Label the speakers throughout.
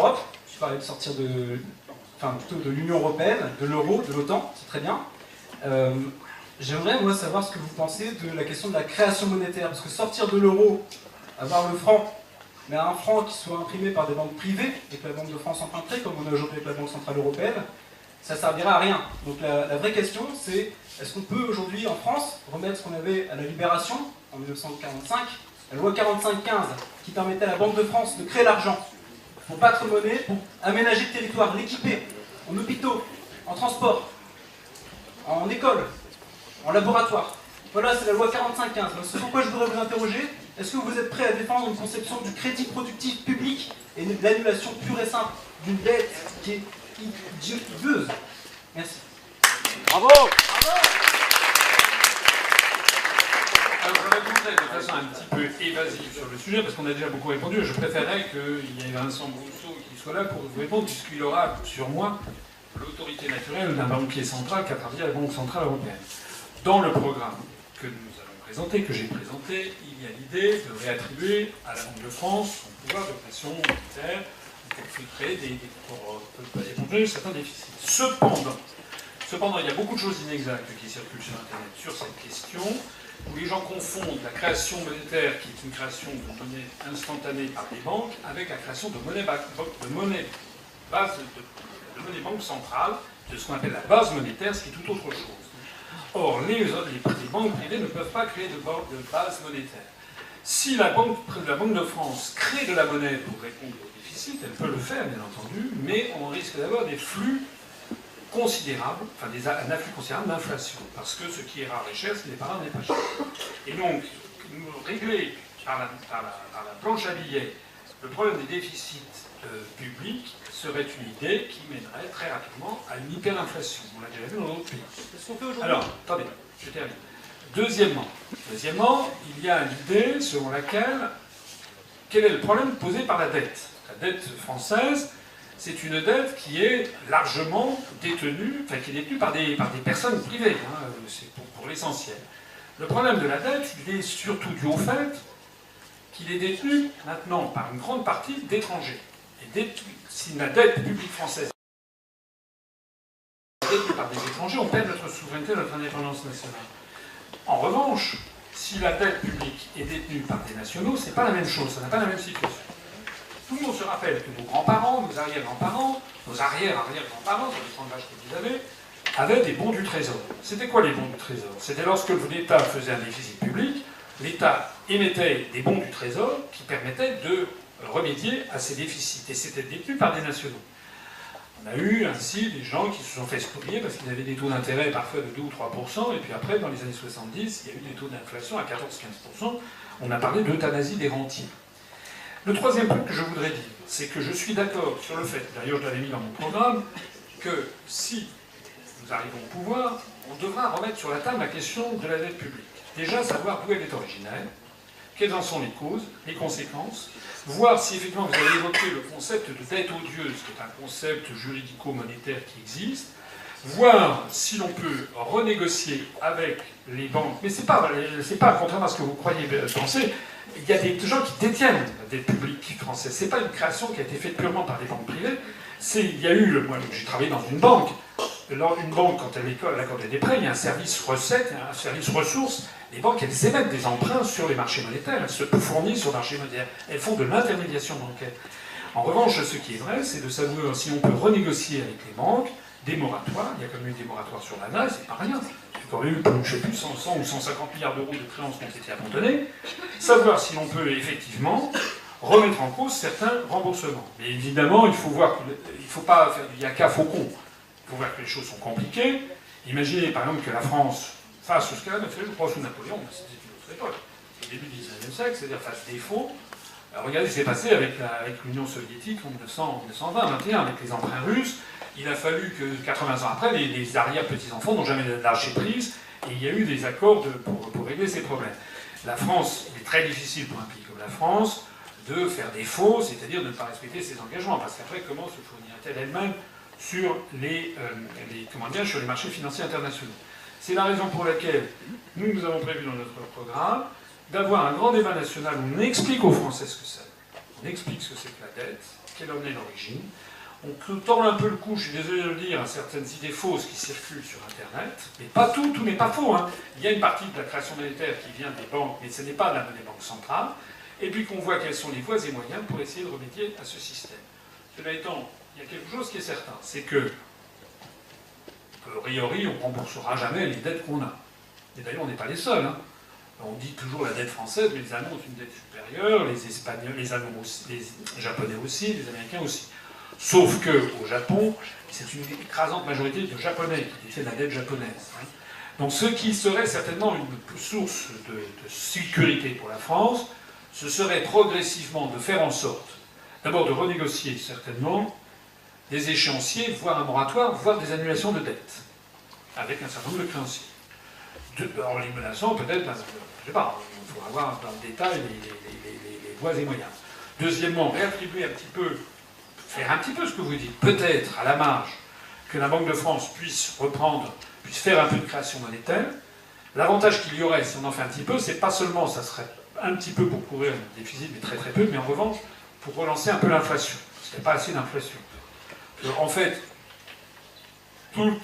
Speaker 1: l'Europe, tu parlais de sortir de, enfin plutôt de l'Union Européenne, de l'euro, de l'OTAN, c'est très bien. J'aimerais moi savoir ce que vous pensez de la question de la création monétaire, parce que sortir de l'euro, avoir le franc, mais un franc qui soit imprimé par des banques privées, et que la Banque de France emprunterait, comme on a aujourd'hui avec la Banque Centrale Européenne, ça ne servira à rien. Donc la vraie question, c'est est-ce qu'on peut aujourd'hui en France remettre ce qu'on avait à la Libération, en 1945, la loi 45-15, qui permettait à la Banque de France de créer l'argent pour patronner, pour aménager le territoire, l'équiper, en hôpitaux, en transport, en école, en laboratoire. Voilà, c'est la loi 45-15. C'est pourquoi je voudrais vous interroger. Est-ce que vous êtes prêt à défendre une conception du crédit productif public et de l'annulation pure et simple d'une dette qui est idioteuse? Merci.
Speaker 2: Bravo!
Speaker 3: Alors, je répondrai de façon un petit peu évasive sur le sujet, parce qu'on a déjà beaucoup répondu. Je préférerais qu'il y ait Vincent Brousseau qui soit là pour vous répondre, puisqu'il aura sur moi l'autorité naturelle d'un banquier central qu'a travaillé à la Banque Centrale Européenne. Dans le programme que nous allons présenter, que j'ai présenté, il y a l'idée de réattribuer à la Banque de France son pouvoir de pression monétaire pour filtrer pour éponger certains déficits. Cependant, il y a beaucoup de choses inexactes qui circulent sur Internet sur cette question, où les gens confondent la création monétaire, qui est une création de monnaie instantanée par les banques, avec la création de monnaie banque centrale, de ce qu'on appelle la base monétaire, ce qui est tout autre chose. Or, les banques privées ne peuvent pas créer de base monétaire. Si la banque de France crée de la monnaie pour répondre au déficit, elle peut le faire, bien entendu, mais on risque d'avoir des flux considérables, enfin un afflux considérable d'inflation, parce que ce qui est rare est cher, ce qui n'est pas rare n'est pas cher. Et donc, régler par la planche à billets le problème des déficits publics serait une idée qui mènerait très rapidement à une hyperinflation. On l'a déjà vu dans d'autres pays.
Speaker 1: Qu'est-ce qu'on fait aujourd'hui?
Speaker 3: Alors, attendez, je termine. Deuxièmement, il y a l'idée selon laquelle, quel est le problème posé par la dette? La dette française, c'est une dette qui est largement détenue, enfin qui est détenue par des personnes privées, hein, c'est pour l'essentiel. Le problème de la dette, il est surtout dû au fait qu'il est détenu maintenant par une grande partie d'étrangers. Et si la dette publique française est détenue par des étrangers, on perd notre souveraineté, notre indépendance nationale. En revanche, si la dette publique est détenue par des nationaux, c'est pas la même chose, ça n'a pas la même situation. Tout le monde se rappelle que nos grands-parents, nos arrière-grands-parents, nos arrière-arrière-grands-parents, ça dépend de l'âge que vous avez, avaient des bons du Trésor. C'était quoi les bons du Trésor? C'était lorsque l'État faisait un déficit public, l'État émettait des bons du Trésor qui permettaient de remédier à ces déficits. Et c'était détenu par des nationaux. On a eu ainsi des gens qui se sont fait spolier parce qu'ils avaient des taux d'intérêt parfois de 2 ou 3%, et puis après, dans les années 70, il y a eu des taux d'inflation à 14-15%. On a parlé d'euthanasie des rentiers. Le troisième point que je voudrais dire, c'est que je suis d'accord sur le fait, d'ailleurs je l'avais mis dans mon programme, que si nous arrivons au pouvoir, on devra remettre sur la table la question de la dette publique. Déjà savoir d'où elle est originaire, quelles en sont les causes, les conséquences, voir si effectivement vous avez évoqué le concept de dette odieuse, qui est un concept juridico-monétaire qui existe, voir si l'on peut renégocier avec les banques, mais c'est pas contrairement à ce que vous croyez penser, il y a des gens qui détiennent la dette publique française. C'est pas une création qui a été faite purement par des banques privées. Il y a eu, moi j'ai travaillé dans une banque, une banque quand elle accordait des prêts, il y a un service recettes, un service ressources. Les banques, elles émettent des emprunts sur les marchés monétaires, elles se fournissent sur le marché monétaire, elles font de l'intermédiation bancaire. En revanche, ce qui est vrai, c'est de savoir si on peut renégocier avec les banques des moratoires. Il y a quand même eu des moratoires sur la base, c'est pas rien. Il y a quand même eu, je ne sais plus, 100 ou 150 milliards d'euros de créances qui ont été abandonnées. Savoir si on peut effectivement remettre en cause certains remboursements. Mais évidemment, il faut voir qu'il ne faut pas faire du yaka faucon. Il faut voir que les choses sont compliquées. Imaginez par exemple que la France fasse ce qu'elle a fait, je crois, sous Napoléon, mais c'était une autre époque, au début du XIXe siècle, c'est-à-dire fasse défaut. Regardez ce qui s'est passé avec l'Union soviétique en 1920-21, avec les emprunts russes. Il a fallu que 80 ans après, les arrière-petits-enfants n'ont jamais lâché prise, et il y a eu des accords pour régler ces problèmes. La France, il est très difficile pour un pays comme la France de faire défaut, c'est-à-dire de ne pas respecter ses engagements, parce qu'après, comment se fournirait-elle elle-même sur sur les marchés financiers internationaux? C'est la raison pour laquelle nous avons prévu dans notre programme d'avoir un grand débat national où on explique aux Français ce que c'est. On explique ce que c'est que la dette, quelle en est l'origine. On tord un peu le cou, je suis désolé de le dire, à certaines idées fausses qui circulent sur Internet, mais pas tout n'est pas faux. Hein. Il y a une partie de la création monétaire qui vient des banques, mais ce n'est pas la monnaie banque centrale, et puis qu'on voit quelles sont les voies et moyens pour essayer de remédier à ce système. Cela étant, il y a quelque chose qui est certain, c'est que, a priori, on ne remboursera jamais les dettes qu'on a. Et d'ailleurs, on n'est pas les seuls. Hein. On dit toujours la dette française, mais les Allemands ont une dette supérieure, les Espagnols, les Allemands aussi, les Japonais aussi, les Américains aussi. Sauf qu'au Japon, c'est une écrasante majorité de Japonais qui détiennent la dette japonaise. Hein. Donc ce qui serait certainement une source de sécurité pour la France, ce serait progressivement de faire en sorte, d'abord de renégocier certainement des échéanciers, voire un moratoire, voire des annulations de dettes, avec un certain nombre de créanciers. En les menaçant peut-être, je ne sais pas, il faudra voir dans le détail les voies et moyens. Deuxièmement, réattribuer un petit peu, faire un petit peu ce que vous dites, peut-être à la marge, que la Banque de France puisse reprendre, puisse faire un peu de création monétaire. L'avantage qu'il y aurait, si on en fait un petit peu, c'est pas seulement, ça serait un petit peu pour couvrir le déficit, mais très très peu, mais en revanche, pour relancer un peu l'inflation, parce qu'il n'y a pas assez d'inflation. En fait, toutes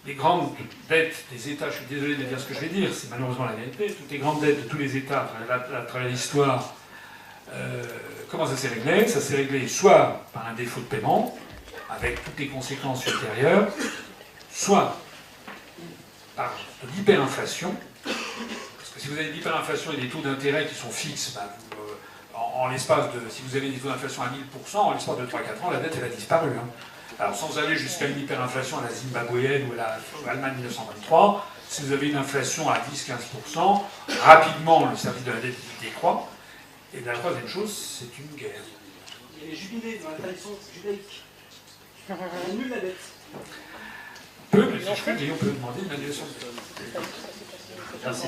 Speaker 3: les grandes dettes des États, je suis désolé de dire ce que je vais dire, c'est malheureusement la vérité, toutes les grandes dettes de tous les États à travers l'histoire, comment ça s'est réglé? Ça s'est réglé soit par un défaut de paiement, avec toutes les conséquences ultérieures, soit par de l'hyperinflation, parce que si vous avez de l'hyperinflation et des taux d'intérêt qui sont fixes, ben en l'espace de, si vous avez des taux d'inflation à 1000%, en l'espace de 3-4 ans, la dette elle a disparu. Hein. Alors sans aller jusqu'à une hyperinflation à la zimbabwéenne ou à l'Allemagne 1923, si vous avez une inflation à 10-15%, rapidement le service de la dette décroît. Et la troisième chose, c'est une guerre.
Speaker 1: Il y a les jubilés dans la tradition judaïque. On annule la dette.
Speaker 3: On peut, mais je crois qu'on peut demander une annulation de dette.
Speaker 1: Merci.